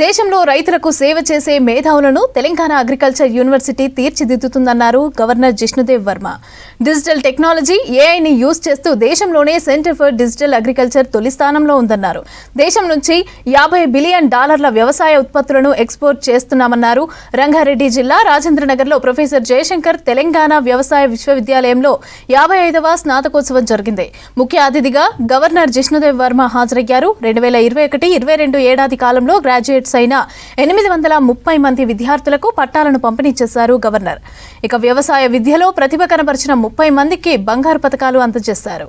దేశంలో రైతులకు సేవ చేసే మేధావులను తెలంగాణ అగ్రికల్చర్ యూనివర్సిటీ తీర్చిదిద్దుతుందన్నారు governor Jishnudev Varma. Digital technology, ఏఐని యూజ్ చేస్తూ దేశంలోనే సెంటర్ ఫర్ డిజిటల్ అగ్రికల్చర్ తొలి స్థానంలో ఉందన్నారు. దేశం నుంచి $50 బిలియన్ వ్యవసాయ ఉత్పత్తులను ఎక్స్పోర్ట్ చేస్తున్నామన్నారు. రంగారెడ్డి జిల్లా రాజేంద్రనగర్లో ప్రొఫెసర్ జయశంకర్ తెలంగాణ వ్యవసాయ విశ్వవిద్యాలయంలో 55వ స్నాతకోత్సవం జరిగింది. ముఖ్య అతిథిగా గవర్నర్ జిష్ణుదేవ్ వర్మ హాజరయ్యారు. 2021-22 ఏడాది కాలంలో గ్రాడ్యుయేట్ అయిన 830 మంది విద్యార్థులకు పట్టాలను పంపిణీ చేశారు గవర్నర్. ఇక వ్యవసాయ విద్యలో ప్రతిభ కనబరిచిన 30 మందికి బంగారు పతకాలు అందజేశారు.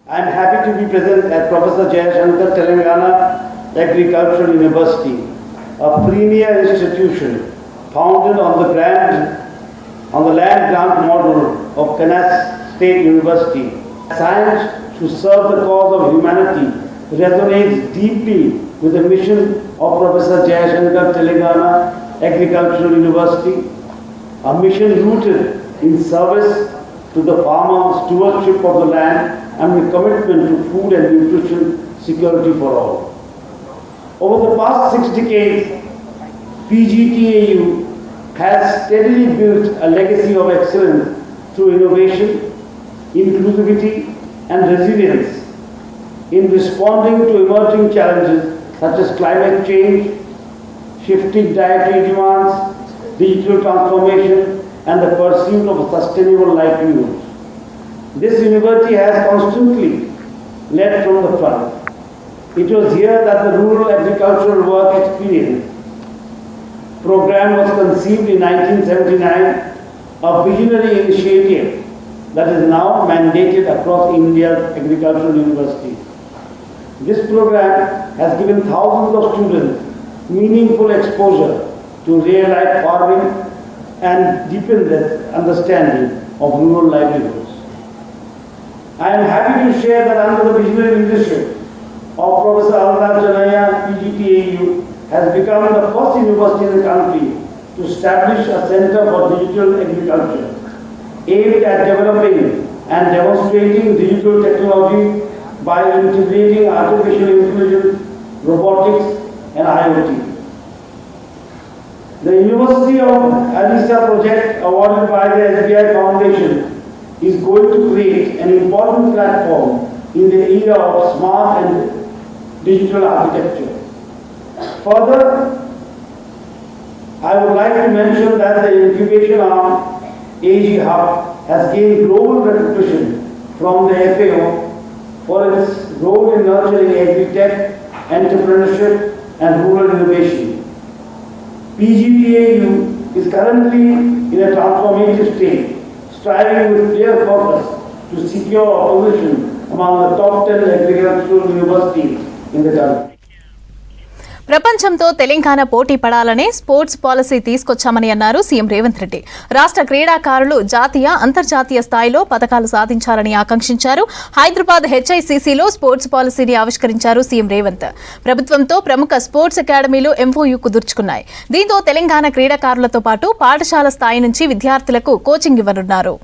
I am happy to be present at Professor Jayashankar Telangana Agricultural University, a premier institution founded on the land grant model of Kanas State University. Science to serve the cause of humanity resonates deeply with the mission of Professor Jayashankar Telangana Agricultural University, a mission rooted in service to the farmer, stewardship of the land, and the commitment to food and nutrition security for all. Over the past 6 decades, PGTAU has steadily built a legacy of excellence through innovation, inclusivity, and resilience in responding to emerging challenges such as climate change, shifting dietary demands, digital transformation, and the pursuit of a sustainable livelihood. This university has constantly led from the front. It was here that the Rural Agricultural Work Experience program was conceived in 1979, a visionary initiative that is now mandated across India's agricultural universities. This program has given thousands of students meaningful exposure to real-life farming and deepened their understanding of rural livelihoods. I am happy to share that under the visionary leadership of Professor Alraj Janaya, PGTAU has become the first university in the country to establish a center for digital agriculture, aimed at developing and demonstrating digital technology by integrating artificial intelligence, robotics, and IoT. The University of ALISA project, awarded by the SBI Foundation, is going to create an important platform in the era of smart and digital architecture. Further, I would like to mention that the incubation arm, AG Hub, has gained global recognition from the FAO for its role in nurturing agri-tech, entrepreneurship, and rural innovation. PGTAU is currently in a transformative state, striving with clear purpose to secure a position among the top 10 agricultural universities in the country. ప్రపంచంతో తెలంగాణ పోటీ పడాలనే sports policy తీసుకొచ్చామని అన్నారు CM Revanth Reddy. రాష్ట్ర క్రీడాకారులు జాతీయ, అంతర్జాతీయ స్థాయిలో పతకాలు సాధించాలని ఆకాంక్షించారు. హైదరాబాద్ హెచ్ఐసిసిలో స్పోర్ట్స్ పాలసీని ఆవిష్కరించారు సీఎం రేవంత్. ప్రభుత్వంతో ప్రముఖ స్పోర్ట్స్ అకాడమీలు ఎంఓయూ కుదుర్చుకున్నాయి. దీంతో తెలంగాణ క్రీడాకారులతో పాటు పాఠశాల స్థాయి నుంచి విద్యార్థులకు కోచింగ్ ఇవ్వనున్నారు.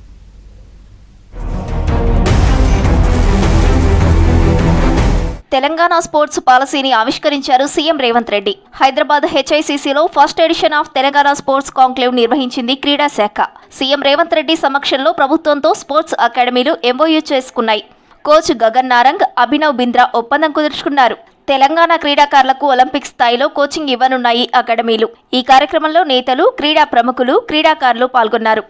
తెలంగాణ స్పోర్ట్స్ పాలసీని ఆవిష్కరించారు సీఎం రేవంత్ రెడ్డి. హైదరాబాద్ హెచ్ఐసిసిలో first edition of Telangana sports conclave నిర్వహించింది క్రీడా శాఖ. సీఎం రేవంత్ రెడ్డి సమక్షంలో ప్రభుత్వంతో స్పోర్ట్స్ అకాడమీలు ఎంఓయూ చేసుకున్నాయి. కోచ్ గగన్ నారంగ్, అభినవ్ బింద్రా ఒప్పందం కుదుర్చుకున్నారు. తెలంగాణ క్రీడాకారులకు ఒలింపిక్ స్థాయిలో కోచింగ్ ఇవ్వనున్నాయి అకాడమీలు. ఈ కార్యక్రమంలో నేతలు, క్రీడా ప్రముఖులు, క్రీడాకారులు పాల్గొన్నారు.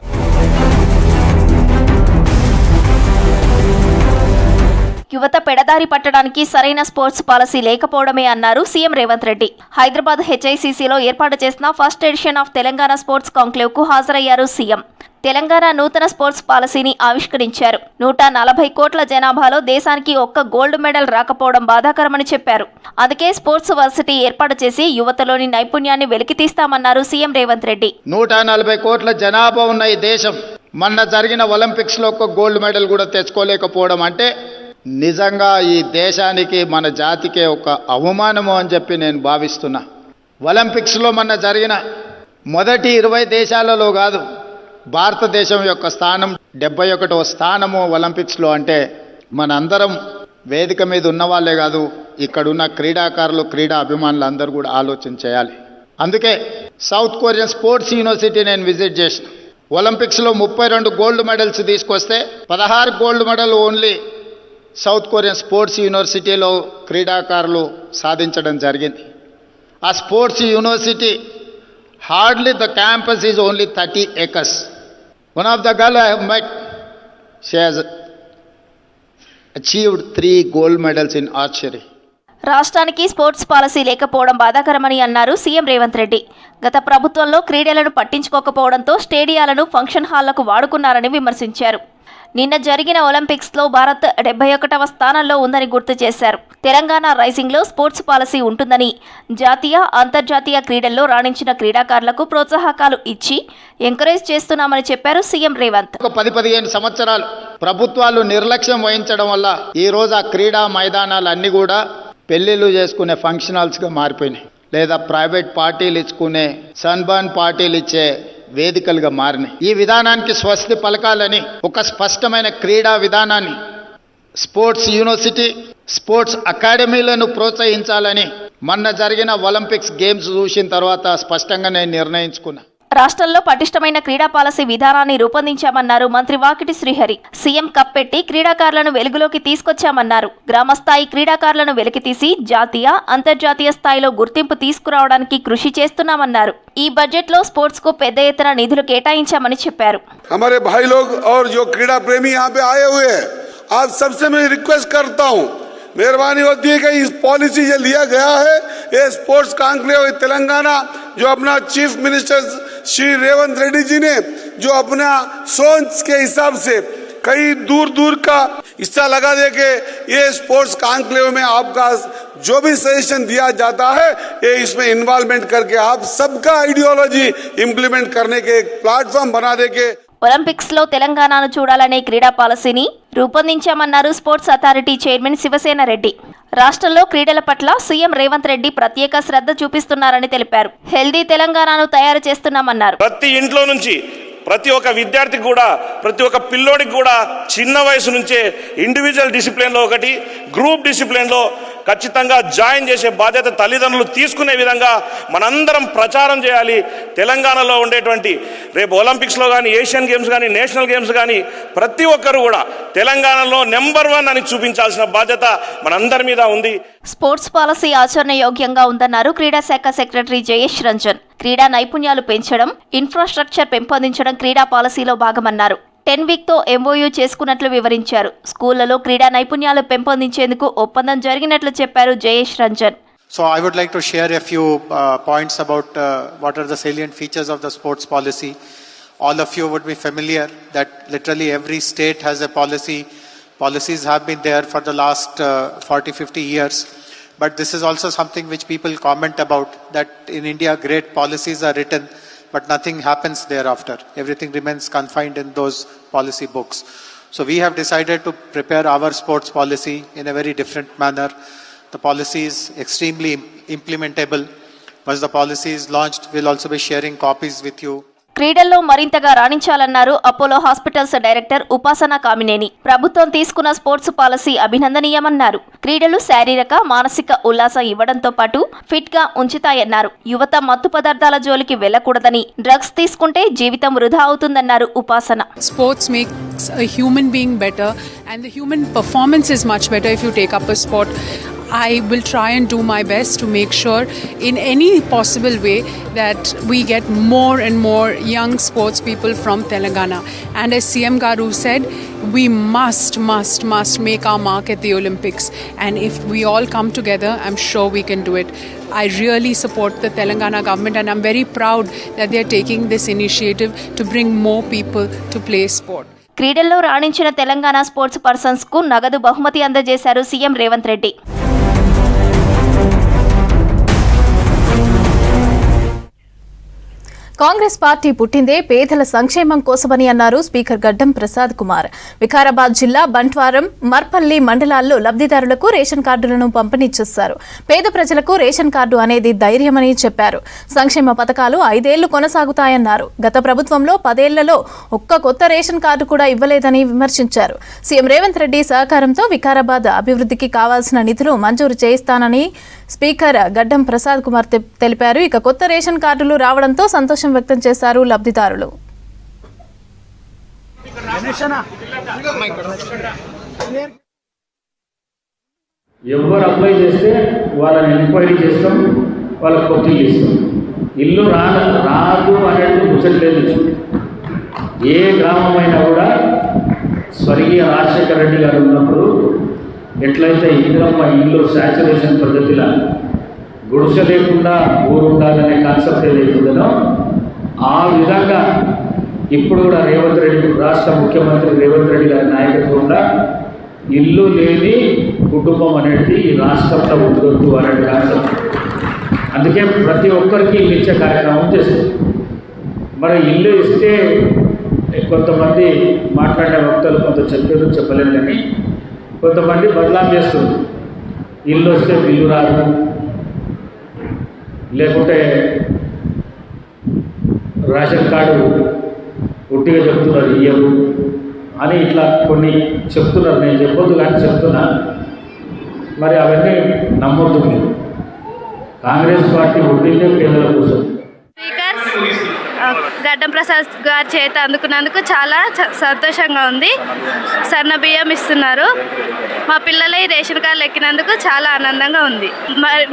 యువత పెడదారి పట్టడానికి సరైన స్పోర్ట్స్ పాలసీ లేకపోవడమే అన్నారు సీఎం రేవంత్ రెడ్డి. హైదరాబాద్ హెచ్ఐసిసిలో ఏర్పాటు చేసిన first edition of Telangana sports conclave కు హాజరయ్యారు సీఎం. తెలంగాణ నూతన స్పోర్ట్స్ పాలసీని ఆవిష్కరించారు. 140 కోట్ల జనాభాలో దేశానికి ఒక్క గోల్డ్ మెడల్ రాకపోవడం బాధాకరమని చెప్పారు. అందుకే స్పోర్ట్స్ వర్సిటీ ఏర్పాటు చేసి యువతలోని నైపుణ్యాన్ని వెలికితీస్తామన్నారు సీఎం రేవంత్ రెడ్డి. 140 కోట్ల జనాభా ఉన్న ఈ దేశం మొన్న జరిగిన ఒలింపిక్స్ లో ఒక్క గోల్డ్ మెడల్ కూడా తెచ్చుకోలేకపోవడం అంటే నిజంగా ఈ దేశానికి, మన జాతికే ఒక అవమానము అని చెప్పి నేను భావిస్తున్నా. ఒలింపిక్స్లో మొన్న జరిగిన మొదటి 20 దేశాలలో కాదు, భారతదేశం యొక్క స్థానం 71వ స్థానము ఒలింపిక్స్లో. అంటే మనందరం వేదిక మీద ఉన్న వాళ్ళే కాదు, ఇక్కడున్న క్రీడాకారులు, క్రీడా అభిమానులు అందరూ కూడా ఆలోచన చేయాలి. అందుకే సౌత్ కొరియన్ స్పోర్ట్స్ యూనివర్సిటీ నేను విజిట్ చేసిన. ఒలింపిక్స్లో 32 గోల్డ్ మెడల్స్ తీసుకొస్తే 16 gold medal only south Korean sports యూనివర్సిటీలో క్రీడాకారులు సాధించడం జరిగింది. ఆ sports university hardly the campus is only 30 acres. One of the girl I have met, she has achieved 3 gold medals in archery. రాష్ట్రానికి sports policy లేకపోవడం బాధాకరమని అన్నారు సీఎం రేవంత్ రెడ్డి. గత ప్రభుత్వంలో క్రీడలను పట్టించుకోకపోవడంతో స్టేడియాలను ఫంక్షన్ హాళ్లకు వాడుకున్నారని విమర్శించారు. నిన్న జరిగిన ఒలింపిక్స్లో భారత్ 71వ స్థానంలో ఉందని గుర్తు చేశారు. తెలంగాణ రైజింగ్లో స్పోర్ట్స్ పాలసీ ఉంటుందని, జాతీయ, అంతర్జాతీయ క్రీడల్లో రాణించిన క్రీడాకారులకు ప్రోత్సాహకాలు ఇచ్చి ఎంకరేజ్ చేస్తున్నామని చెప్పారు సీఎం రేవంత్. ఒక 10-15 సంవత్సరాలు ప్రభుత్వాలు నిర్లక్ష్యం వహించడం వల్ల ఈరోజు ఆ క్రీడా మైదానాలన్నీ కూడా పెళ్లిళ్ళు చేసుకునే ఫంక్షన్ హాల్స్గా మారిపోయినాయి, లేదా ప్రైవేట్ పార్టీలు ఇచ్చుకునే సన్బర్న్ పార్టీలు ఇచ్చే వేదికలుగా మారినాయి. ఈ విధానానికి స్వస్తి పలకాలని ఒక స్పష్టమైన క్రీడా విధానాన్ని, స్పోర్ట్స్ యూనివర్సిటీ, స్పోర్ట్స్ అకాడమీలను ప్రోత్సహించాలని మొన్న జరిగిన ఒలింపిక్స్ గేమ్స్ చూసిన తర్వాత స్పష్టంగా నేను నిర్ణయించుకున్నా. రాష్ట్రంలో పటిష్టమైన క్రీడా పాలసీ విధానాన్ని రూపొందించామన్నారు మంత్రి వాకిటి శ్రీహరి. సీఎం కప్ పెట్టి క్రీడాకారులను వెలుగులోకి తీసుకొచ్చామన్నారు. గ్రామస్థాయి క్రీడాకారులను వెలికితీసి జాతీయ, అంతర్జాతీయ స్థాయిలో గుర్తింపు తీసుకురావడానికి కృషి చేస్తున్నామన్నారు. ఈ బడ్జెట్లో స్పోర్ట్స్ కు పెద్ద ఎత్తున నిధులు కేటాయించామని చెప్పారు. हमारे भाई लोग और जो क्रीड़ा प्रेमी यहाँ पे आए हुए हैं, आप सबसे मैं रिक्वेस्ट करता हूँ, मेहरबानी होती है कि इस पॉलिसी जो लिया गया है, ये स्पोर्ट्स कॉन्क्लेव तेलंगाना, जो अपना चीफ मिनिस्टर श्री रेवंत रेड्डी जी ने जो अपना सोच के हिसाब से कई दूर दूर का हिस्सा लगा दे के ये स्पोर्ट्स कॉन्क्लेव में आपका जो भी सजेशन दिया जाता है, ये इसमें इन्वॉल्वमेंट करके आप सबका आइडियोलॉजी इम्प्लीमेंट करने के एक प्लेटफॉर्म बना दे के ఒలింపిక్స్ లో తెలంగాణను చూడాలనే క్రీడా పాలసీని రూపొందించామన్నారు sports authority chairman Sivasena Reddy. రాష్ట్రంలో క్రీడల పట్ల సీఎం రేవంత్ రెడ్డి ప్రత్యేక శ్రద్ధ చూపిస్తున్నారని తెలిపారు. హెల్దీ తెలంగాణను తయారు చేస్తున్నామన్నారు. ప్రతి ఇంట్లో నుంచి ప్రతి ఒక్క విద్యార్థికి కూడా, ప్రతి ఒక్క పిల్లోడికి కూడా చిన్న వయసు నుంచే ఇండివిజువల్ డిసిప్లిన్లో ఒకటి, గ్రూప్ డిసిప్లిన్లో ఖచ్చితంగా జాయిన్ చేసే బాధ్యత తల్లిదండ్రులు తీసుకునే విధంగా మనందరం ప్రచారం చేయాలి. తెలంగాణలో ఉండేటువంటి రేపు ఒలింపిక్స్లో కానీ, ఏషియన్ గేమ్స్ కానీ, నేషనల్ గేమ్స్ కానీ ప్రతి ఒక్కరు కూడా తెలంగాణలో నెంబర్ 1 అని చూపించాల్సిన బాధ్యత మనందరి మీద ఉంది. స్పోర్ట్స్ పాలసీ ఆచరణ యోగ్యంగా ఉందన్నారు క్రీడా శాఖ సెక్రటరీ జయేష్ రంజన్. క్రీడా నైపుణ్యాలు పెంచడం, ఇన్ఫ్రాస్ట్రక్చర్ పెంపొందించడం క్రీడా పాలసీలో భాగమన్నారు. 10 వీక్తో ఎంఓయూ చేసుకున్నట్లు వివరించారు. స్కూళ్లలో క్రీడా నైపుణ్యాలు పెంపొందించేందుకు ఒప్పందం జరిగినట్లు చెప్పారు Jayesh Ranjan. So I would like to share a few points about what are the salient features of the sports policy. All of you would be familiar that literally every state has a policy. Policies have been there for the last 40-50 years. But this is also something which people comment about, that in India great policies are written, but nothing happens thereafter. Everything remains confined in those policy books. So we have decided to prepare our sports policy in a very different manner. The policy is extremely implementable. Once the policy is launched, we'll also be sharing copies with you. క్రీడల్లో మరింతగా రాణించాలన్నారు Apollo hospitals director ఉపాసన కామినేని. ప్రభుత్వం తీసుకున్న sports policy అభినందనీయమన్నారు. క్రీడలు శారీరక, మానసిక ఉల్లాసం ఇవ్వడంతో పాటు ఫిట్ గా ఉంచుతాయన్నారు. యువత మత్తు పదార్థాల జోలికి వెళ్లకూడదని, డ్రగ్స్ తీసుకుంటే జీవితం వృధా అవుతుందన్నారు ఉపాసన. Sports makes a human being better and the human performance is much better if you take up a sport. I will try and do my best to make sure in any possible way that we get more and more young sports people from Telangana. And as CM Garu said, we must make our mark at the Olympics. And if we all come together, I'm sure we can do it. I really support the Telangana government and I'm very proud that they're taking this initiative to bring more people to play sport. క్రీడల్లో రాణించిన Telangana sports persons కు నగదు బహుమతి అందజేశారు CM Revanth Reddy. Congress party పుట్టిందే పేదల సంక్షేమం కోసమని అన్నారు స్పీకర్ గడ్డం ప్రసాద్ కుమార్. వికారాబాద్ జిల్లా బంట్వారం, మర్పల్లి మండలాల్లో లబ్ధిదారులకు రేషన్ కార్డులను పంపిణీ చేశారు. పేద ప్రజలకు రేషన్ కార్డు అనేది ధైర్యమని చెప్పారు. సంక్షేమ పథకాలు 5 ఏళ్లు కొనసాగుతాయన్నారు. గత ప్రభుత్వంలో 10 ఏళ్లలో ఒక్క కొత్త రేషన్ కార్డు కూడా ఇవ్వలేదని విమర్శించారు. సీఎం రేవంత్ రెడ్డి సహకారంతో వికారాబాద్ అభివృద్ధికి కావాల్సిన నిధులు మంజూరు చేయిస్తానని స్పీకర్ గడ్డం ప్రసాద్ కుమార్ తెలిపారు. ఇక కొత్త రేషన్ కార్డులు రావడంతో సంతోషం వ్యక్తం చేశారు లబ్ధిదారులు. ఎవరు అప్లై చేస్తే వాళ్ళని ఎంక్వైరీ చేస్తాం, వాళ్ళకి కొత్త ఇల్లు ఇస్తాం. ఇల్లు రాదు అనేది ముచ్చట్లేదు. ఏ గ్రామమైనా కూడా స్వర్గీయ రాజశేఖర రెడ్డి గారు ఉన్నప్పుడు ఎట్లయితే ఇందిరమ్మ ఇల్లు శాచురేషన్ పద్ధతిలో గుడిసె లేకుండా ఊరు ఉండాలనే కాన్సెప్ట్ ఏదైతుందో ఆ విధంగా ఇప్పుడు కూడా రేవంత్ రెడ్డి, రాష్ట్ర ముఖ్యమంత్రి రేవంత్ రెడ్డి గారి నాయకత్వంలో ఇల్లు లేని కుటుంబం అనేది ఈ రాష్ట్రంలో ఉండొద్దు అనే కాన్సెప్ట్. అందుకే ప్రతి ఒక్కరికి ఇల్లు ఇచ్చే కార్యక్రమం చేస్తుంది. మరి ఇల్లు ఇస్తే కొంతమంది మాట్లాడే వక్తలు కొంత చెప్పారు, చెప్పలేరు, కానీ కొంతమంది బదలాం చేస్తుంది. ఇల్లు వస్తే బిల్లు రాదు, లేకుంటే రేషన్ కార్డు ఉట్టిగా చెప్తున్నారు ఇయ్యరు అని ఇట్లా కొన్ని చెప్తున్నారు. నేను చెప్పొద్దు కానీ చెప్తున్నా. మరి అవన్నీ నమ్మొద్దు. మీరు కాంగ్రెస్ పార్టీ పుట్టిందే పేదల కోసం. గడ్డం ప్రసాద్ గారి చేత అందుకున్నందుకు చాలా సంతోషంగా ఉంది. సన్న బియ్యం ఇస్తున్నారు. మా పిల్లల ఈ రేషన్ కార్డులు ఎక్కినందుకు చాలా ఆనందంగా ఉంది.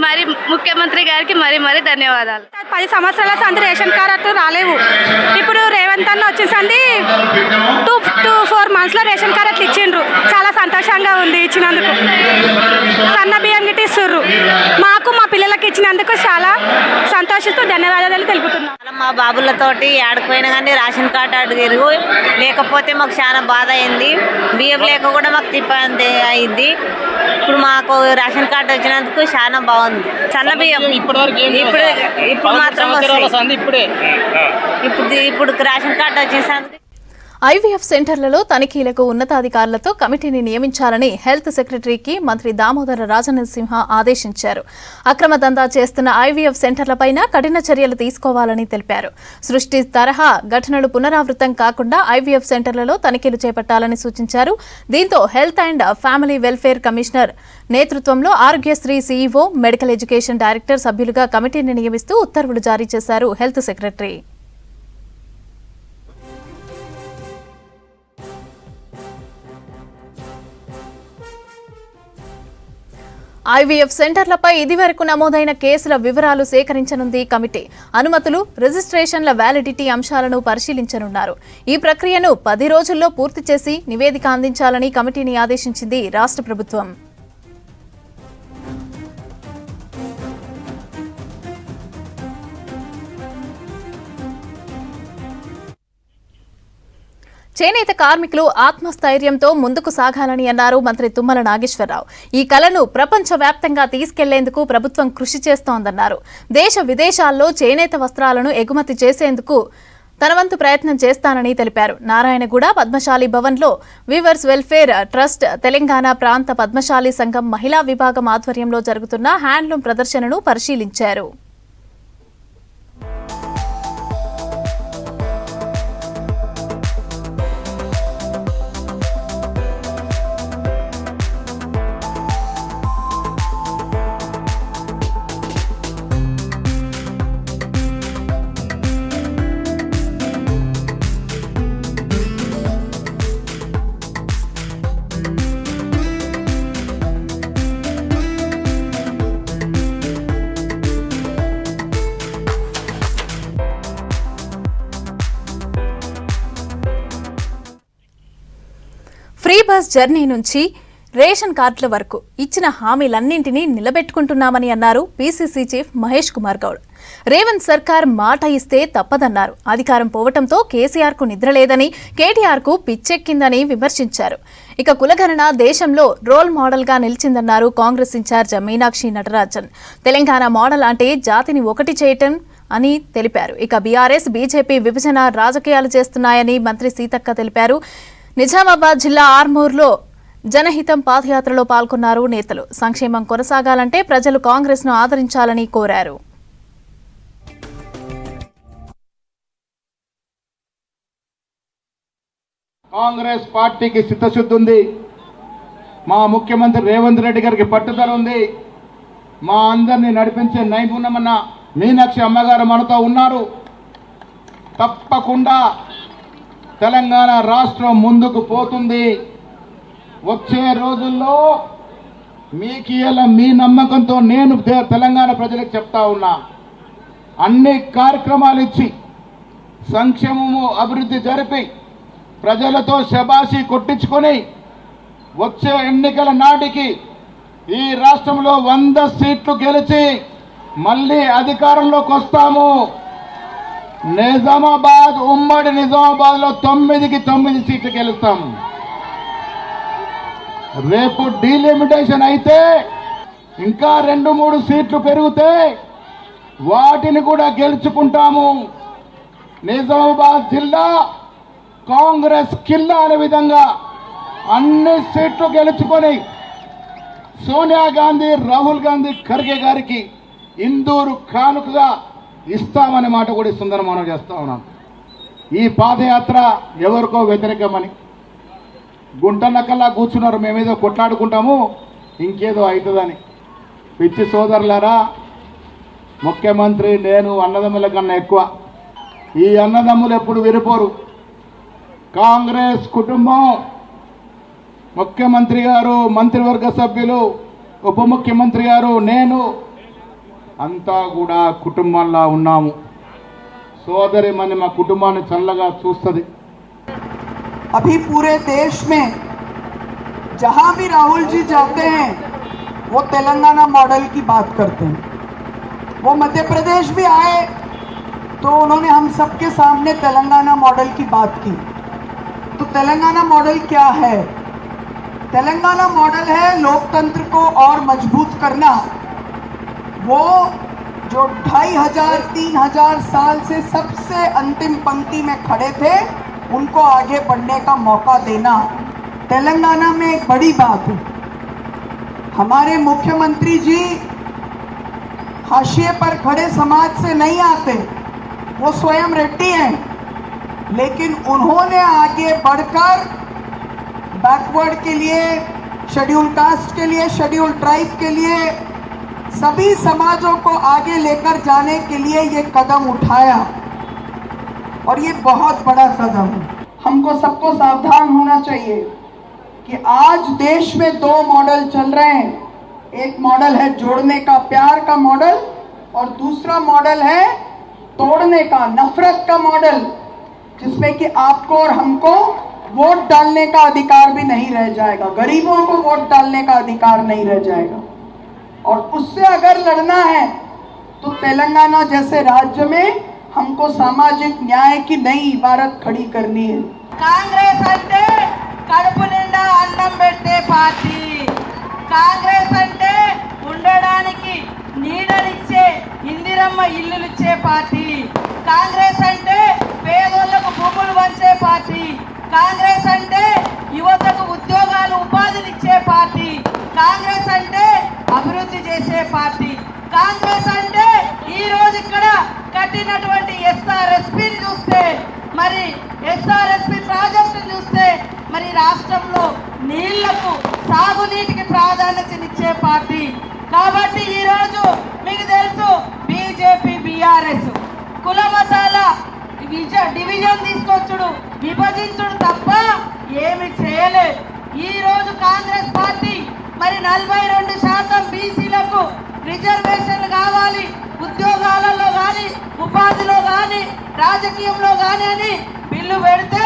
మరి ముఖ్యమంత్రి గారికి మరీ ధన్యవాదాలు. 10 సంవత్సరాల సంది రేషన్ కార్డు రాలేవు. ఇప్పుడు రేవంత్ అన్న వచ్చిన సంది 2-4 monthsలో రేషన్ కార్డు అట్లా ఇచ్చిండ్రు. చాలా సంతోషంగా ఉంది ఇచ్చినందుకు. సన్న బియ్యం గిట్టి ఇస్తుర్రు. మాకు మా పిల్లలకి ఇచ్చినందుకు చాలా సంతోషిస్తూ ధన్యవాదాలు తెలుపుతున్నాం. మా బాబులతోటి ఆడుకోయినా కానీ రేషన్ కార్డు అడిగారు, లేకపోతే మాకు చాలా బాధ అయింది. బియ్యం లేక కూడా మాకు తిప్పంది అయింది. ఇప్పుడు మాకు రేషన్ కార్డు వచ్చినందుకు చాలా బాగుంది. సన్న బియ్యం ఇప్పుడు మాత్రం ఇప్పుడు రేషన్ కార్డు వచ్చేసరికి ఐవీఎఫ్ సెంటర్లలో తనిఖీలకు ఉన్నతాధికారులతో కమిటీని నియమించాలని హెల్త్ సెక్రటరీకి మంత్రి దామోదర రాజనరసింహ ఆదేశించారు. అక్రమ దందా చేస్తున్న ఐవీఎఫ్ సెంటర్లపైన కఠిన చర్యలు తీసుకోవాలని తెలిపారు. సృష్టి తరహా ఘటనలు పునరావృతం కాకుండా ఐవీఎఫ్ సెంటర్లలో తనిఖీలు చేపట్టాలని సూచించారు. దీంతో health and family welfare commissioner నేతృత్వంలో Aarogyasri CEO, medical education director సభ్యులుగా కమిటీని నియమిస్తూ ఉత్తర్వులు జారీ చేశారు హెల్త్ సెక్రటరీ. ఐవీఎఫ్ సెంటర్లపై ఇదివరకు నమోదైన కేసుల వివరాలు సేకరించనుంది కమిటీ. అనుమతులు, రిజిస్ట్రేషన్ల వ్యాలిడిటీ అంశాలను పరిశీలించనున్నారు. ఈ ప్రక్రియను 10 రోజుల్లో పూర్తి చేసి నివేదిక అందించాలని కమిటీని ఆదేశించింది రాష్ట్ర ప్రభుత్వం. చేనేత కార్మికులు ఆత్మస్థైర్యంతో ముందుకు సాగాలని అన్నారు మంత్రి తుమ్మల నాగేశ్వరరావు. ఈ కళను ప్రపంచవ్యాప్తంగా తీసుకెళ్లేందుకు ప్రభుత్వం కృషి చేస్తోందన్నారు. దేశ విదేశాల్లో చేనేత వస్త్రాలను ఎగుమతి చేసేందుకు తన వంతు ప్రయత్నం చేస్తానని తెలిపారు. నారాయణగూడ పద్మశాలి భవన్లో వీవర్స్ వెల్ఫేర్ ట్రస్ట్, తెలంగాణ ప్రాంత పద్మశాలి సంఘం మహిళా విభాగం ఆధ్వర్యంలో జరుగుతున్న హ్యాండ్లూమ్ ప్రదర్శనను పరిశీలించారు. ఫ్రీ బస్ జర్నీ నుంచి రేషన్ కార్డుల వరకు ఇచ్చిన హామీలన్నింటినీ నిలబెట్టుకుంటున్నామని అన్నారు పీసీసీ చీఫ్ మహేష్ కుమార్ గౌడ్. రేవంత్ సర్కార్ మాట ఇస్తే తప్పదన్నారు. అధికారం పోవటంతో కేసీఆర్కు నిద్రలేదని, కేటీఆర్కు పిచ్చెక్కిందని విమర్శించారు. ఇక కులగణన దేశంలో రోల్ మోడల్గా నిలిచిందన్నారు కాంగ్రెస్ ఇన్ఛార్జ్ మీనాక్షి నటరాజన్. తెలంగాణ మోడల్ అంటే జాతిని ఒకటి చేయటం అని తెలిపారు. ఇక బీఆర్ఎస్ బీజేపీ విభజన రాజకీయాలు చేస్తున్నాయని మంత్రి సీతక్క తెలిపారు. నిజామాబాద్ జిల్లా ఆర్మూర్లో జనహితం పాదయాత్రలో పాల్గొన్నారు నేతలు. సంక్షేమం కొనసాగాలంటే ప్రజలు కాంగ్రెస్ను ఆదరించాలని కోరారు. కాంగ్రెస్ పార్టీకి చిత్తశుద్ధి ఉంది. మా ముఖ్యమంత్రి రేవంత్ రెడ్డి గారికి పట్టుదల ఉంది. మా అందరినీ నడిపించే నైపుణ్యమన్న మీనాక్షి అమ్మగారు మనతో ఉన్నారు. తప్పకుండా తెలంగాణ రాష్ట్రం ముందుకు పోతుంది. వచ్చే రోజుల్లో మీకు ఇలా మీ నమ్మకంతో నేను తెలంగాణ ప్రజలకు చెప్తా ఉన్నా, అన్ని కార్యక్రమాలు ఇచ్చి సంక్షేమము అభివృద్ధి జరిపి ప్రజలతో శబాషి కొట్టించుకొని వచ్చే ఎన్నికల నాటికి ఈ రాష్ట్రంలో 100 సీట్లు గెలిచి మళ్ళీ అధికారంలోకి వస్తాము. నిజామాబాద్ ఉమ్మడి నిజామాబాద్లో 9కి 9 సీట్లు గెలుస్తాము. రేపు డీలిమిటేషన్ అయితే ఇంకా 2-3 సీట్లు పెరిగితే వాటిని కూడా గెలుచుకుంటాము. నిజామాబాద్ జిల్లా కాంగ్రెస్ కిల్లా అనే విధంగా అన్ని సీట్లు గెలుచుకొని సోనియా గాంధీ, రాహుల్ గాంధీ, ఖర్గే గారికి ఇందూరు కానుకగా ఇస్తామనే మాట కూడా ఇస్తుందని మనం చేస్తా ఉన్నాం. ఈ పాదయాత్ర ఎవరికో వ్యతిరేకమని గుంటనకల్లా కూర్చున్నారు. మేమేదో కొట్లాడుకుంటాము ఇంకేదో అవుతుందని. పిచ్చి సోదరులారా, ముఖ్యమంత్రి నేను అన్నదమ్ముల కన్నా ఎక్కువ. ఈ అన్నదమ్ములు ఎప్పుడు విరిపోరు. కాంగ్రెస్ కుటుంబం, ముఖ్యమంత్రి గారు, మంత్రివర్గ సభ్యులు, ఉప ముఖ్యమంత్రి గారు, నేను అంతా కూడా కుటుంబంలా ఉన్నాము. సోదరి మన మా కుటుంబాన్ని చల్లగా చూస్తుంది. अभी पूरे देश में जहां भी राहुल जी जाते हैं वो तेलंगाना मॉडल की बात करते हैं. वो मध्य प्रदेश भी आए तो उन्होंने हम सबके सामने तेलंगाना मॉडल की बात की. तो तेलंगाना मॉडल क्या है? तेलंगाना मॉडल है लोकतंत्र को और मजबूत करना. वो जो 2500-3000 साल से सबसे अंतिम पंक्ति में खड़े थे उनको आगे बढ़ने का मौका देना तेलंगाना में एक बड़ी बात है. हमारे मुख्यमंत्री जी हाशिए पर खड़े समाज से नहीं आते, वो स्वयं रेड्डी हैं, लेकिन उन्होंने आगे बढ़कर बैकवर्ड के लिए, शेड्यूल कास्ट के लिए, शेड्यूल ट्राइब के लिए, सभी समाजों को आगे लेकर जाने के लिए ये कदम उठाया और ये बहुत बड़ा कदम है. हमको सबको सावधान होना चाहिए कि आज देश में 2 मॉडल चल रहे हैं. एक मॉडल है जोड़ने का, प्यार का मॉडल, और दूसरा मॉडल है तोड़ने का, नफरत का मॉडल, जिसमें कि आपको और हमको वोट डालने का अधिकार भी नहीं रह जाएगा, गरीबों को वोट डालने का अधिकार नहीं रह जाएगा. और उससे अगर लड़ना है तो तेलंगाना जैसे राज्य में हमको सामाजिक न्याय की नई इबारत खड़ी करनी है. कांग्रेस అంటే కడుపు నిండా అన్నం పెట్టే పార్టీ. కాంగ్రెస్ అంటే ఉండడానికి నీడనిచ్చే ఇందిరమ్మ ఇల్లులిచ్చే పార్టీ. కాంగ్రెస్ అంటే పేదోళ్లకు భూములు వంచే పార్టీ. కాంగ్రెస్ అంటే యువతకు ఉద్యోగాలు, ఉపాధినిచ్చే పార్టీ. కాంగ్రెస్ అంటే అభివృద్ధి చేసే పార్టీ. కాంగ్రెస్ అంటే ఈ రోజు ఇక్కడ కట్టినటువంటి ఎస్ఆర్ఎస్పీని చూస్తే, మరి ఎస్ఆర్ఎస్పీ ప్రాజెక్టు చూస్తే, మరి రాష్ట్రంలో నీళ్లకు, సాగునీటికి ప్రాధాన్యతనిచ్చే పార్టీ. కాబట్టి ఈరోజు మీకు తెలుసు బీజేపీ, బీఆర్ఎస్ కుల మతాల డివిజన్ తీసుకొచ్చుడు, విభజించుడు తప్ప ఏమి చేయలేదు. ఈ రోజు కాంగ్రెస్ పార్టీ మరి 42% బీసీలకు రిజర్వేషన్లు కావాలి, ఉద్యోగాలలో కానీ, ఉపాధిలో కానీ, రాజకీయంలో కానీ అని బిల్లు పెడితే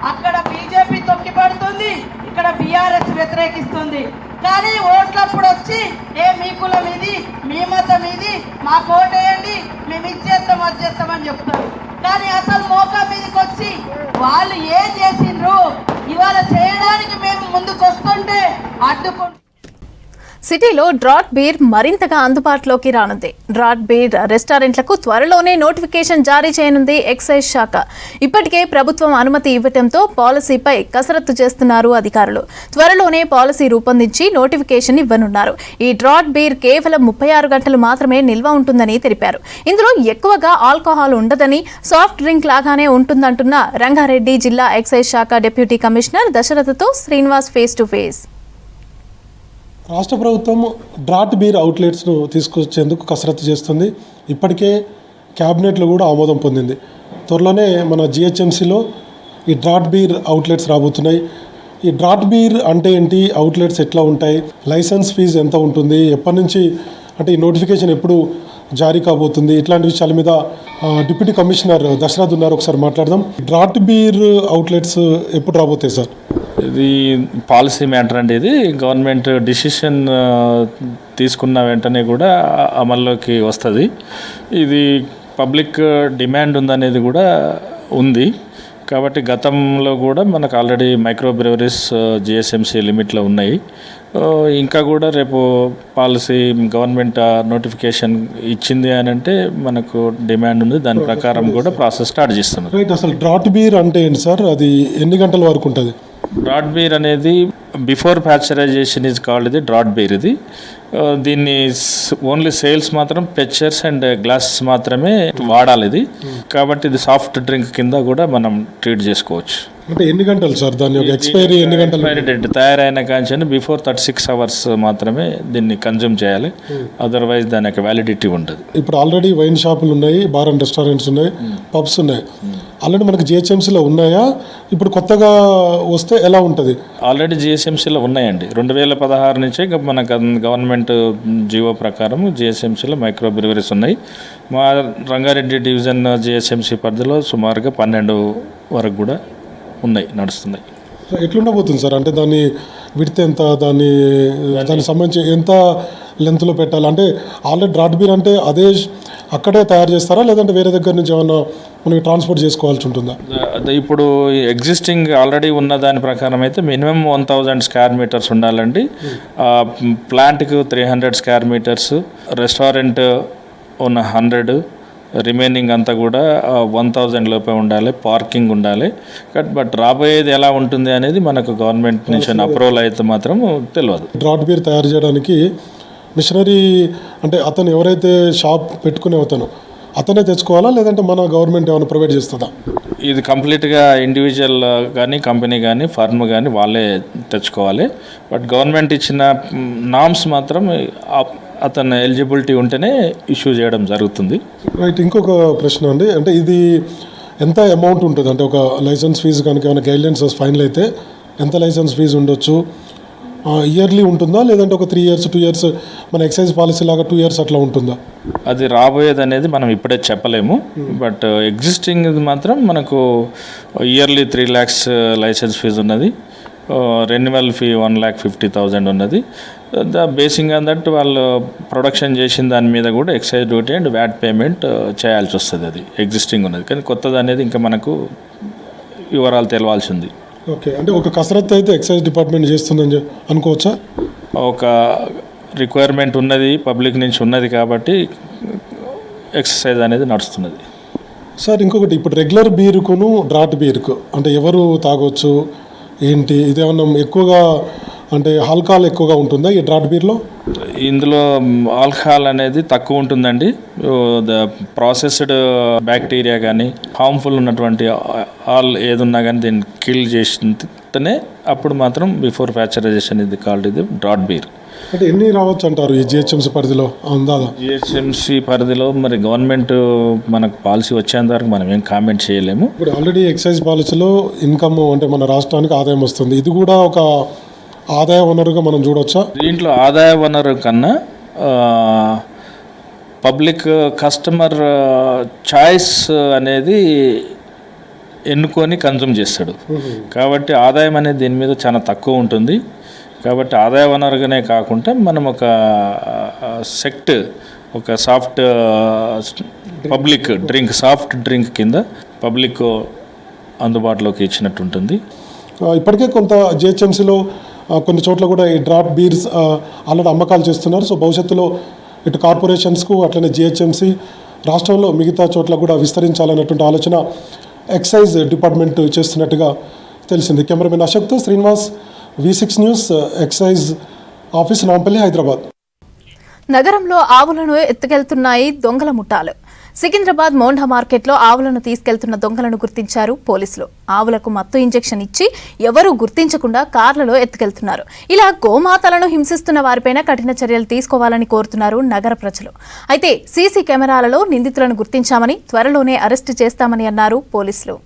అక్కడ బీజేపీ తొక్కిపడుతుంది, ఇక్కడ బీఆర్ఎస్ వ్యతిరేకిస్తుంది. కానీ ఓట్లప్పుడు వచ్చి మీ కులం ఇది, మీ మతం ఇది, మా కోటేయండి, మేము ఇచ్చేస్తాం వచ్చేస్తామని చెప్తారు. కానీ అసలు మోకా మీదకి వచ్చి వాళ్ళు ఏం చేసిండ్రు, ఇవాళ చేయడానికి మేము ముందుకు వస్తుంటే అడ్డుకుంటాం. సిటీలో డ్రాట్ బీర్ మరింతగా అందుబాటులోకి రానుంది. డ్రాట్ బీర్ రెస్టారెంట్లకు త్వరలోనే నోటిఫికేషన్ జారీ చేయనుంది ఎక్సైజ్ శాఖ. ఇప్పటికే ప్రభుత్వం అనుమతి ఇవ్వడంతో పాలసీపై కసరత్తు చేస్తున్నారు అధికారులు. త్వరలోనే పాలసీ రూపొందించి నోటిఫికేషన్ ఇవ్వనున్నారు. ఈ డ్రాట్ బీర్ కేవలం 36 గంటలు మాత్రమే నిల్వ ఉంటుందని తెలిపారు. ఇందులో ఎక్కువగా ఆల్కహాల్ ఉండదని, సాఫ్ట్ డ్రింక్ లాగానే ఉంటుందంటున్న రంగారెడ్డి జిల్లా ఎక్సైజ్ శాఖ డిప్యూటీ కమిషనర్ దశరథతో శ్రీనివాస్ ఫేస్ టు ఫేస్. రాష్ట్ర ప్రభుత్వం డ్రాట్ బీర్ అవుట్లెట్స్ను తీసుకొచ్చేందుకు కసరత్తు చేస్తుంది. ఇప్పటికే క్యాబినెట్లో కూడా ఆమోదం పొందింది. త్వరలోనే మన జిహెచ్ఎంసీలో ఈ డ్రాట్ బీర్ అవుట్లెట్స్ రాబోతున్నాయి. ఈ డ్రాట్ బీర్ అంటే ఏంటి, అవుట్లెట్స్ ఎట్లా ఉంటాయి, లైసెన్స్ ఫీజు ఎంత ఉంటుంది, ఎప్పటి నుంచి అంటే ఈ నోటిఫికేషన్ ఎప్పుడు జారీ కాబోతుంది, ఇట్లాంటి విషయాల మీద డిప్యూటీ కమిషనర్ దశరథ్ ఉన్నారు. ఒకసారి మాట్లాడదాం. డ్రాట్ బీర్ అవుట్లెట్స్ ఎప్పుడు రాబోతాయి సార్? ఇది పాలసీ మ్యాటర్ అండి. ఇది గవర్నమెంట్ డిసిషన్ తీసుకున్న వెంటనే కూడా అమల్లోకి వస్తుంది. ఇది పబ్లిక్ డిమాండ్ ఉందనేది కూడా ఉంది. కాబట్టి గతంలో కూడా మనకు ఆల్రెడీ మైక్రో బ్రెవరీస్ జిఎస్ఎంసీ లిమిట్లో ఉన్నాయి. ఇంకా కూడా రేపు పాలసీ గవర్నమెంట్ నోటిఫికేషన్ ఇచ్చింది అని అంటే మనకు డిమాండ్ ఉంది. దాని ప్రకారం కూడా ప్రాసెస్ స్టార్ట్ చేస్తున్నారు. రైట్. అసలు డ్రాట్ బీర్ అంటే ఏంటి సార్? అది ఎన్ని గంటల వరకు ఉంటుంది? డ్రాట్ బీర్ అనేది బిఫోర్ ప్యాస్చరైజేషన్ ఈజ్ కాల్డ్ ఇది డ్రాట్ బీర్. ఇది దీన్ని ఓన్లీ సేల్స్ మాత్రం పిక్చర్స్ అండ్ గ్లాసెస్ మాత్రమే వాడాలి ఇది. కాబట్టి ఇది సాఫ్ట్ డ్రింక్ కింద కూడా మనం ట్రీట్ చేసుకోవచ్చు. అంటే ఎన్ని గంటలు సార్ దాని యొక్క ఎక్స్పైరీ? ఎన్ని గంటలు? తయారైన కాంచి బిఫోర్ 36 hours మాత్రమే దీన్ని కన్జ్యూమ్ చేయాలి. అదర్వైజ్ దాని యొక్క వ్యాలిడిటీ ఉంటుంది. ఇప్పుడు ఆల్రెడీ వైన్ షాపులు ఉన్నాయి, బార్ అండ్ రెస్టారెంట్స్ ఉన్నాయి, పబ్స్ ఉన్నాయి. ఆల్రెడీ మనకి జిహెచ్ఎంసీలో ఉన్నాయా? ఇప్పుడు కొత్తగా వస్తే ఎలా ఉంటుంది? ఆల్రెడీ జిఎస్ఎంసీలో ఉన్నాయండి. 2016 నుంచే మన గవర్నమెంట్ జీవో ప్రకారం జిఎస్ఎంసీలో మైక్రో బ్రివరీస్ ఉన్నాయి. మా రంగారెడ్డి డివిజన్ జిఎస్ఎంసీ పరిధిలో సుమారుగా 12 వరకు కూడా ఉన్నాయి, నడుస్తున్నాయి. ఎట్లుండబోతుంది సార్? అంటే దాన్ని విడితే ఎంత, దానికి సంబంధించి ఎంత లెంత్లో పెట్టాలి? అంటే ఆల్రెడీ డ్రాట్ బీర్ అంటే అదే అక్కడే తయారు చేస్తారా, లేదంటే వేరే దగ్గర నుంచి ఏమన్నా మనం ట్రాన్స్పోర్ట్ చేసుకోవాల్సి ఉంటుందా? ఇప్పుడు ఎగ్జిస్టింగ్ ఆల్రెడీ ఉన్న దాని ప్రకారం అయితే మినిమం 1000 square meters ఉండాలండి. ప్లాంట్కి 300 square meters, రెస్టారెంట్ ఉన్న 100, రిమైనింగ్ అంతా కూడా 1000 లోపే ఉండాలి, పార్కింగ్ ఉండాలి. బట్ రాబోయేది ఎలా ఉంటుంది అనేది మనకు గవర్నమెంట్ నుంచి అప్రూవల్ అయితే మాత్రం తెలియదు. డ్రాట్ బీర్ తయారు చేయడానికి మిషనరీ అంటే అతను ఎవరైతే షాప్ పెట్టుకునే అతనే తెచ్చుకోవాలా, లేదంటే మన గవర్నమెంట్ ఏమైనా ప్రొవైడ్ చేస్తుందా? ఇది కంప్లీట్గా ఇండివిజువల్ కానీ కంపెనీ కానీ ఫర్మ్ కానీ వాళ్ళే తెచ్చుకోవాలి. బట్ గవర్నమెంట్ ఇచ్చిన నామ్స్ మాత్రం అతను ఎలిజిబిలిటీ ఉంటేనే ఇష్యూ చేయడం జరుగుతుంది. రైట్. ఇంకొక ప్రశ్న అండి, అంటే ఇది ఎంత అమౌంట్ ఉంటుంది? అంటే ఒక లైసెన్స్ ఫీజు కనుక ఏమైనా గైడ్లైన్స్ ఫైనల్ అయితే ఎంత లైసెన్స్ ఫీజు ఉండొచ్చు? ఇయర్లీ ఉంటుందా, లేదంటే ఒక 3 years 2 years మన ఎక్సైజ్ పాలసీ లాగా 2 years అట్లా ఉంటుందా? అది రాబోయేది అనేది మనం ఇప్పుడే చెప్పలేము. బట్ ఎగ్జిస్టింగ్ మాత్రం మనకు ఇయర్లీ 3 lakhs లైసెన్స్ ఫీజు ఉన్నది. రెన్యువల్ ఫీ 1,50,000 ఉన్నది. బేసింగ్ ఆన్ దట్ వాళ్ళు ప్రొడక్షన్ చేసిన దాని మీద కూడా excise duty and VAT payment చేయాల్సి వస్తుంది. అది ఎగ్జిస్టింగ్ ఉన్నది, కానీ కొత్తది అనేది ఇంకా మనకు వివరాలు తెలవాల్సి ఉంది. ఓకే. అంటే ఒక కసరత్తు అయితే ఎక్సైజ్ డిపార్ట్మెంట్ చేస్తుందని అనుకోవచ్చా? ఒక రిక్వైర్మెంట్ ఉన్నది, పబ్లిక్ నుంచి ఉన్నది, కాబట్టి ఎక్సర్సైజ్ అనేది నడుస్తున్నది. సార్ ఇంకొకటి, ఇప్పుడు రెగ్యులర్ బీరుకును డ్రాట్ బీరుకు అంటే ఎవరు తాగొచ్చు ఏంటి? ఇదేమన్నా ఎక్కువగా అంటే ఆల్కహాల్ ఎక్కువగా ఉంటుందా ఈ డ్రాట్ బీర్లో? ఇందులో ఆల్కహాల్ అనేది తక్కువ ఉంటుందండి. ప్రాసెస్డ్ బ్యాక్టీరియా కానీ హార్మ్ఫుల్ ఉన్నటువంటి ఏదున్నా కానీ దీన్ని కిల్ చేసినే అప్పుడు మాత్రం బిఫోర్ ప్యాస్చరైజేషన్ ఇది కాల్డ్ ఇది డ్రాట్ బీర్. అంటే ఎన్ని రావచ్చు అంటారు ఈ జిహెచ్ఎంసీ పరిధిలో? అందాదా జిహెచ్ఎంసీ పరిధిలో మరి గవర్నమెంట్ మనకు పాలసీ వచ్చేంత వరకు మనం ఏం కామెంట్ చేయలేము. ఇప్పుడు ఆల్రెడీ ఎక్సైజ్ పాలసీలో ఇన్కమ్ అంటే మన రాష్ట్రానికి ఆదాయం వస్తుంది, ఇది కూడా ఒక ఆదాయ వనరుగా మనం చూడవచ్చా? దీంట్లో ఆదాయ వనరు కన్నా పబ్లిక్ కస్టమర్ చాయిస్ అనేది ఎన్నుకొని కన్జ్యూమ్ చేస్తాడు. కాబట్టి ఆదాయం అనేది దీని మీద చాలా తక్కువ ఉంటుంది. కాబట్టి ఆదాయ వనరుగానే కాకుండా మనం ఒక సెక్ట్, ఒక soft public drink, soft drink కింద పబ్లిక్ అందుబాటులోకి ఇచ్చినట్టు ఉంటుంది. ఇప్పటికే కొంత జిహెచ్ఎంసీలో కొన్ని చోట్ల కూడా ఈ డ్రాఫ్ట్ బీర్స్ ఆల్రెడీ అమ్మకాలు చేస్తున్నారు. సో భవిష్యత్తులో ఇటు కార్పొరేషన్స్కు అట్లనే జిహెచ్ఎంసీ రాష్ట్రంలో మిగతా చోట్ల కూడా విస్తరించాలన్నటువంటి ఆలోచన ఎక్సైజ్ డిపార్ట్మెంట్ చేస్తున్నట్టుగా తెలిసింది. కెమెరామెన్ అశోక్తో Srinivas, V6 news, excise office, Nampally, Hyderabad. నగరంలో ఆవులను ఎత్తుకెళ్తున్నాయి దొంగల ముఠాలు. సికింద్రాబాద్ మోండా మార్కెట్లో ఆవులను తీసుకెళ్తున్న దొంగలను గుర్తించారు పోలీసులు. ఆవులకు మత్తు ఇంజెక్షన్ ఇచ్చి ఎవరూ గుర్తించకుండా కార్లలో ఎత్తుకెళ్తున్నారు. ఇలా గోమాతలను హింసిస్తున్న వారిపైన కఠిన చర్యలు తీసుకోవాలని కోరుతున్నారు నగర ప్రజలు. అయితే సీసీ కెమెరాలలో నిందితులను గుర్తించామని, త్వరలోనే అరెస్టు చేస్తామని అన్నారు పోలీసులు.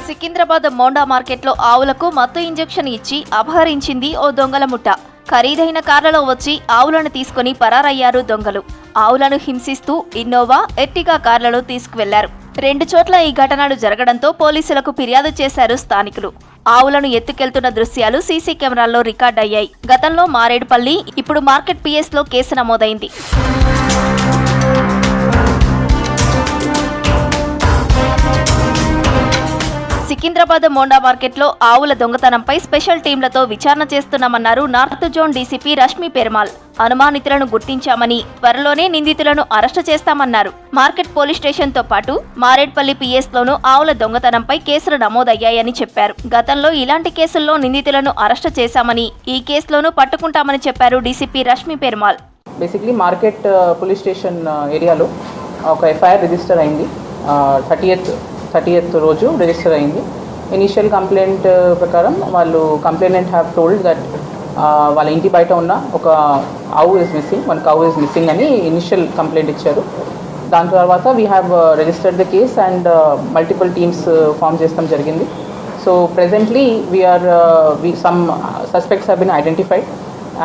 సికింద్రాబాద్ మోండా మార్కెట్లో ఆవులకు మత్తు ఇంజెక్షన్ ఇచ్చి అపహరించింది ఓ దొంగల ముఠ. ఖరీదైన కార్లలో వచ్చి ఆవులను తీసుకుని పరారయ్యారు దొంగలు. ఆవులను హింసిస్తూ ఇన్నోవా, ఎర్టిగా కార్లలో తీసుకువెళ్లారు. 2 చోట్ల ఈ ఘటనలు జరగడంతో పోలీసులకు ఫిర్యాదు చేశారు స్థానికులు. ఆవులను ఎత్తుకెళ్తున్న దృశ్యాలు సీసీ కెమెరాల్లో రికార్డయ్యాయి. గతంలో మారేడుపల్లి, ఇప్పుడు మార్కెట్ పిఎస్లో కేసు నమోదైంది. సికింద్రాబాద్ మోండా మార్కెట్లో ఆవుల దొంగతనంపై స్పెషల్ టీంలతో విచారణ చేస్తున్నామన్నారు north zone DCP Rashmi Perumal. అనుమానితులను గుర్తించామని, త్వరలోనే నిందితులను అరెస్టు చేస్తామన్నారు. మార్కెట్ పోలీస్ స్టేషన్తో పాటు మారేడ్పల్లి పిఎస్లోనూ ఆవుల దొంగతనంపై కేసులు నమోదయ్యాయని చెప్పారు. గతంలో ఇలాంటి కేసుల్లో నిందితులను అరెస్టు చేశామని, ఈ కేసులోనూ పట్టుకుంటామని చెప్పారు DCP Rashmi Perumal. Basically market police station ఏరియాలో ఒక ఎఫ్ఐఆర్ రిజిస్టర్ అయింది. 30th రోజు రిజిస్టర్ అయింది. ఇనీషియల్ కంప్లైంట్ ప్రకారం వాళ్ళు కంప్లైనెంట్ హ్యావ్ టోల్డ్ దట్ వాళ్ళ ఇంటి బయట ఉన్న ఒక ఆవు is missing, 1 cow is missing అని ఇనిషియల్ కంప్లైంట్ ఇచ్చారు. దాని తర్వాత we have registered the case and multiple teams form చేస్తాం జరిగింది. So presently some suspects have been identified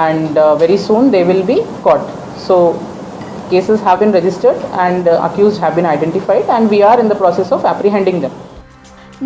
and very soon they will be caught. So cases have been registered and accused have been identified and we are in the process of apprehending them.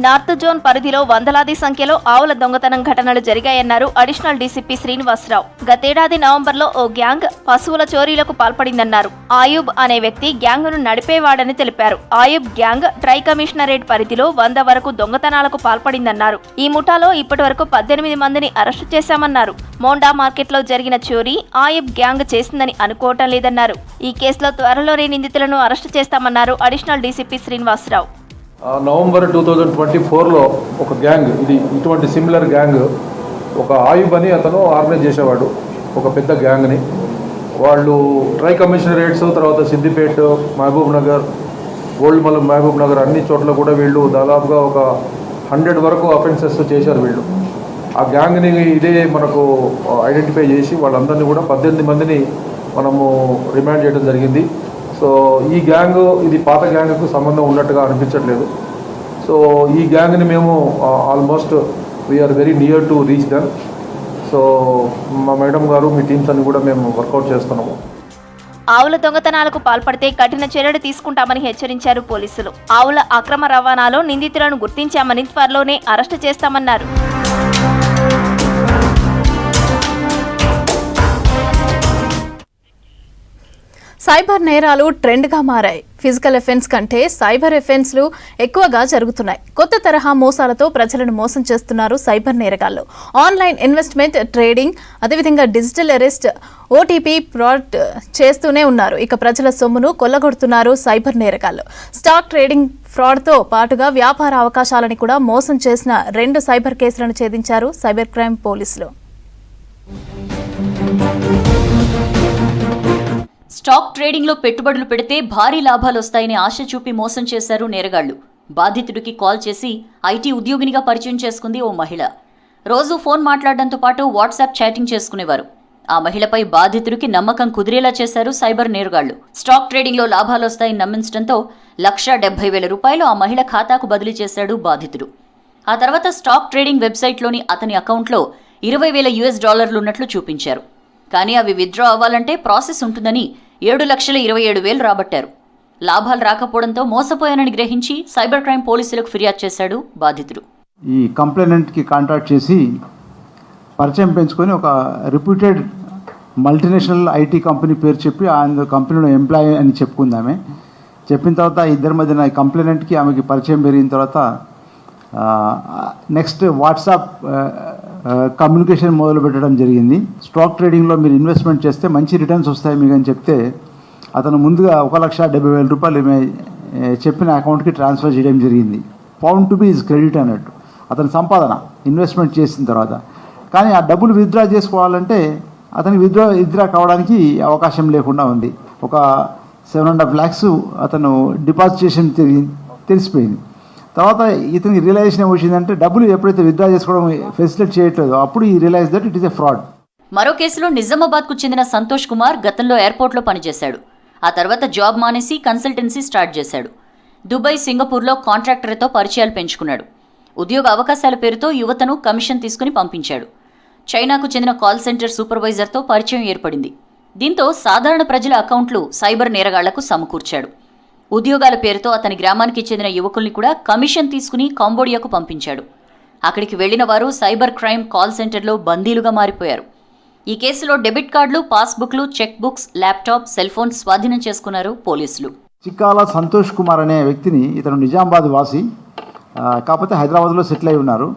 North zone పరిధిలో వందలాది సంఖ్యలో ఆవుల దొంగతనం ఘటనలు జరిగాయన్నారు additional DCP Srinivasarao. గతేడాది నవంబర్లో ఓ gang పశువుల చోరీలకు పాల్పడిందన్నారు. ఆయూబ్ అనే వ్యక్తి గ్యాంగ్ను నడిపేవాడని తెలిపారు. ఆయూబ్ గ్యాంగ్ ట్రై కమిషనరేట్ పరిధిలో 100 వరకు దొంగతనాలకు పాల్పడిందన్నారు. ఈ ముఠాలో ఇప్పటివరకు 18 మందిని అరెస్టు చేశామన్నారు. మోండా మార్కెట్లో జరిగిన చోరీ ఆయూబ్ గ్యాంగ్ చేసిందని అనుకోవటం లేదన్నారు. ఈ కేసులో త్వరలోనే నిందితులను అరెస్టు చేస్తామన్నారు అడిషనల్ డీసీపీ శ్రీనివాసరావు. నవంబర్ 2024లో ఒక గ్యాంగ్, ఇటువంటి సిమిలర్ గ్యాంగ్, ఒక ఆయుబ్ అని అతను ఆర్గనైజ్ చేసేవాడు ఒక పెద్ద గ్యాంగ్ని. వాళ్ళు ట్రై కమిషనరేట్స్, తర్వాత సిద్దిపేట, మహబూబ్ నగర్, గోల్డ్మలం, మహబూబ్ నగర్ అన్ని చోట్ల కూడా వీళ్ళు దాదాపుగా ఒక 100 వరకు అఫెన్సెస్ చేశారు వీళ్ళు. ఆ గ్యాంగ్ని ఇదే మనకు ఐడెంటిఫై చేసి వాళ్ళందరినీ కూడా 18 మందిని మనము రిమాండ్ చేయడం జరిగింది. సో ఈ గ్యాంగ్ ఇది పాత గ్యాంగ్కు సంబంధం ఉన్నట్టుగా అనిపించట్లేదు. సో ఈ గ్యాంగ్ని మేము almost we're very near to reach them. So మా మేడం గారు, మీ టీమ్స్ అన్ని కూడా మేము వర్కౌట్ చేస్తున్నాము. ఆవుల దొంగతనాలకు పాల్పడితే కఠిన చర్యలు తీసుకుంటామని హెచ్చరించారు పోలీసులు. ఆవుల అక్రమ రవాణాలో నిందితులను గుర్తించామని, త్వరలోనే అరెస్టు చేస్తామన్నారు. సైబర్ నేరాలు ట్రెండ్గా మారాయి. ఫిజికల్ ఎఫెన్స్ కంటే సైబర్ ఎఫెన్స్లు ఎక్కువగా జరుగుతున్నాయి. కొత్త తరహా మోసాలతో ప్రజలను మోసం చేస్తున్నారు సైబర్ నేరగాళ్లు. ఆన్లైన్ ఇన్వెస్ట్మెంట్, ట్రేడింగ్, అదేవిధంగా డిజిటల్ అరెస్ట్, ఓటీపీ ఫ్రాడ్ చేస్తూనే ఉన్నారు. ఇక ప్రజల సొమ్మును కొల్లగొడుతున్నారు సైబర్ నేరగాళ్లు. స్టాక్ ట్రేడింగ్ ఫ్రాడ్తో పాటుగా వ్యాపార అవకాశాలని కూడా మోసం చేసిన 2 సైబర్ కేసులను ఛేదించారు సైబర్ క్రైమ్ పోలీసులు. స్టాక్ ట్రేడింగ్లో పెట్టుబడులు పెడితే భారీ లాభాలు వస్తాయని ఆశ చూపి మోసం చేశారు నేరగాళ్లు. బాధితుడికి కాల్ చేసి ఐటీ ఉద్యోగినిగా పరిచయం చేసుకుంది ఓ మహిళ. రోజు ఫోన్ మాట్లాడడంతో పాటు వాట్సాప్ చాటింగ్ చేసుకునేవారు. ఆ మహిళపై బాధితుడికి నమ్మకం కుదిరేలా చేశారు సైబర్ నేరగాళ్లు. స్టాక్ ట్రేడింగ్లో లాభాలు వస్తాయని నమ్మించడంతో ₹170,000 ఆ మహిళ ఖాతాకు బదిలీ చేశాడు బాధితుడు. ఆ తర్వాత స్టాక్ ట్రేడింగ్ వెబ్సైట్లోని అతని అకౌంట్లో $20,000 ఉన్నట్లు చూపించారు. కానీ అవి విత్డ్రా అవ్వాలంటే ప్రాసెస్ ఉంటుందని $7,27,000 రాబట్టారు. లాభాలు రాకపోవడంతో మోసపోయానని గ్రహించి సైబర్ క్రైమ్ పోలీసులకు ఫిర్యాదు చేశాడు బాధితుడు. ఈ కంప్లైనెంట్కి కాంటాక్ట్ చేసి పరిచయం పెంచుకొని ఒక రిప్యూటెడ్ మల్టీనేషనల్ ఐటీ కంపెనీ పేరు చెప్పి ఆ కంపెనీలో ఎంప్లాయీ అని చెప్పుకుందామే. చెప్పిన తర్వాత ఇద్దరి మధ్యన కంప్లైనెంట్కి ఆమెకి పరిచయం పెరిగిన తర్వాత నెక్స్ట్ వాట్సాప్ కమ్యూనికేషన్ మొదలు పెట్టడం జరిగింది. స్టాక్ ట్రేడింగ్లో మీరు ఇన్వెస్ట్మెంట్ చేస్తే మంచి రిటర్న్స్ వస్తాయి మీకు అని చెప్తే అతను ముందుగా 1,70,000 రూపాయలు చెప్పిన అకౌంట్కి ట్రాన్స్ఫర్ చేయడం జరిగింది. Found to be is credit అన్నట్టు అతని సంపాదన ఇన్వెస్ట్మెంట్ చేసిన తర్వాత. కానీ ఆ డబ్బులు విత్డ్రా చేసుకోవాలంటే అతనికి విత్డ్రా కావడానికి అవకాశం లేకుండా ఉంది. ఒక 7.5 lakhs అతను డిపాజిట్ చేసిన తెలిసిపోయింది. తర్వాత ఇతనికి రియలైజేషన్ ఏమొచ్చిందంటే డబ్బులు ఎప్పుడైతే విత్డ్రా చేసుకోవడం ఫెసిలిటీ చేయట్లేదో అప్పుడు ఈ realise that it is a fraud. మరో కేసులో నిజామాబాద్కు చెందిన సంతోష్ కుమార్ గతంలో ఎయిర్పోర్ట్లో పనిచేశాడు. ఆ తర్వాత జాబ్ మానేసి కన్సల్టెన్సీ స్టార్ట్ చేశాడు. దుబాయ్, సింగపూర్లో కాంట్రాక్టర్తో పరిచయాలు పెంచుకున్నాడు. ఉద్యోగ అవకాశాల పేరుతో యువతను కమిషన్ తీసుకుని పంపించాడు. చైనాకు చెందిన కాల్ సెంటర్ సూపర్వైజర్తో పరిచయం ఏర్పడింది. దీంతో సాధారణ ప్రజల అకౌంట్లు సైబర్ నేరగాళ్లకు సమకూర్చాడు. ఉద్యోగాల పేరుతో అతని గ్రామానికి చెందిన యువకుల్ని కూడా కమిషన్ తీసుకుని కాంబోడియాకు పంపించాడు. అక్కడికి వెళ్లిన వారు సైబర్ క్రైమ్ కాల్ సెంటర్లో బందీలుగా మారిపోయారు. ఈ కేసులో డెబిట్ కార్డులు, పాస్బుక్లు, cheque books, laptop, cell phone స్వాధీనం చేసుకున్నారు పోలీసులు. చిక్కాల సంతోష్ కుమార్ అనే వ్యక్తిని, ఇతను నిజామాబాద్ వాసి, కాకపోతే హైదరాబాద్లో సెటిల్ అయి ఉన్నారు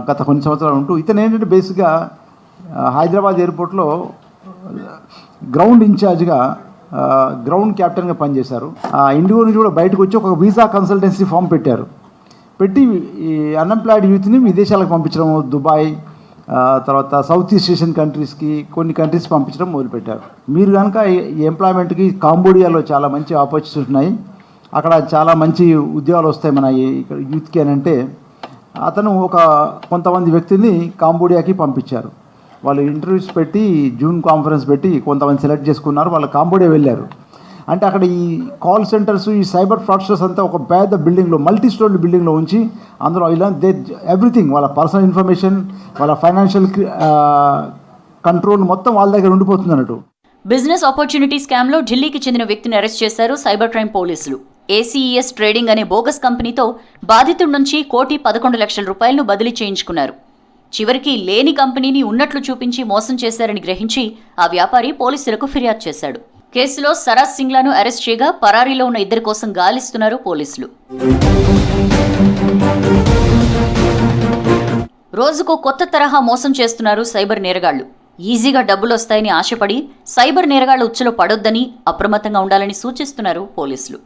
గత కొన్ని సంవత్సరాలు ఉంటూ. ఇతను ఏంటంటే బేసిక్గా హైదరాబాద్ ఎయిర్పోర్ట్లో గ్రౌండ్ ఇన్ఛార్జ్గా, గ్రౌండ్ క్యాప్టెన్గా పనిచేశారు. ఇండిగో నుంచి కూడా బయటకు వచ్చి ఒక వీసా కన్సల్టెన్సీ ఫామ్ పెట్టి ఈ అన్ఎంప్లాయిడ్ యూత్ని విదేశాలకు పంపించడం, దుబాయ్, తర్వాత సౌత్ ఈస్ట్ ఏషియన్ కంట్రీస్కి, కొన్ని కంట్రీస్ పంపించడం మొదలుపెట్టారు. మీరు కనుక ఈ ఎంప్లాయ్మెంట్కి కాంబోడియాలో చాలా మంచి ఆపర్చునిటీస్ ఉన్నాయి, అక్కడ చాలా మంచి ఉద్యోగాలు వస్తాయి మన ఇక్కడ యూత్కి అని అంటే అతను కొంతమంది వ్యక్తుల్ని కాంబోడియాకి పంపించారు. వాళ్ళు ఇంటర్వ్యూస్ పెట్టి జూమ్ కాన్ఫరెన్స్ పెట్టి కొంతమంది సెలెక్ట్ చేసుకున్నారు. వాళ్ళు కాంబోడియా వెళ్ళారు. అంటే అక్కడ ఈ కాల్ సెంటర్స్, ఈ సైబర్ ఫ్రాడ్స్టర్స్ అంతా ఒక పెద్ద బిల్డింగ్లో, మల్టీ స్టోరీ బిల్డింగ్లో ఉంచి అందులో ఇలా ఎవ్రీథింగ్, వాళ్ళ పర్సనల్ ఇన్ఫర్మేషన్, వాళ్ళ ఫైనాన్షియల్ కంట్రోల్ మొత్తం వాళ్ళ దగ్గర ఉండిపోతుంది అన్నట్టు. బిజినెస్ ఆపర్చునిటీ స్కామ్లో ఢిల్లీకి చెందిన వ్యక్తిని అరెస్ట్ చేశారు సైబర్ క్రైమ్ పోలీసులు. ACES ట్రేడింగ్ అనే బోగస్ కంపెనీతో బాధితుడి నుంచి 1,11,00,000 రూపాయలను బదిలీ చేయించుకున్నారు. చివరికి లేని కంపెనీని ఉన్నట్లు చూపించి మోసం చేశారని గ్రహించి ఆ వ్యాపారి పోలీసులకు ఫిర్యాదు చేశాడు. కేసులో సరాజ్ సింగ్లాను అరెస్ట్ చేయగా పరారీలో ఉన్న ఇద్దరి కోసం గాలిస్తున్నారు పోలీసులు. రోజుకో కొత్త తరహా మోసం చేస్తున్నారు సైబర్ నేరగాళ్లు. ఈజీగా డబ్బులు వస్తాయని ఆశపడి సైబర్ నేరగాళ్ల ఉచ్చులో పడొద్దని, అప్రమత్తంగా ఉండాలని సూచిస్తున్నారు పోలీసులు.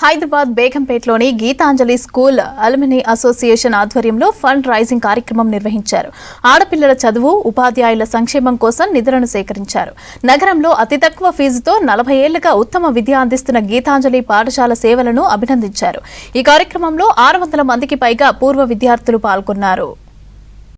Hyderabad బేగంపేటలోని Gitanjali school alumni association ఆధ్వర్యంలో ఫండ్ రైజింగ్ కార్యక్రమం నిర్వహించారు. ఆడపిల్లల చదువు, ఉపాధ్యాయుల సంక్షేమం కోసం నిధులను సేకరించారు. నగరంలో అతి తక్కువ ఫీజుతో 40 ఏళ్లుగా ఉత్తమ విద్య అందిస్తున్న గీతాంజలి పాఠశాల సేవలను అభినందించారు. ఈ కార్యక్రమంలో 600 మందికి పైగా పూర్వ విద్యార్థులు పాల్గొన్నారు.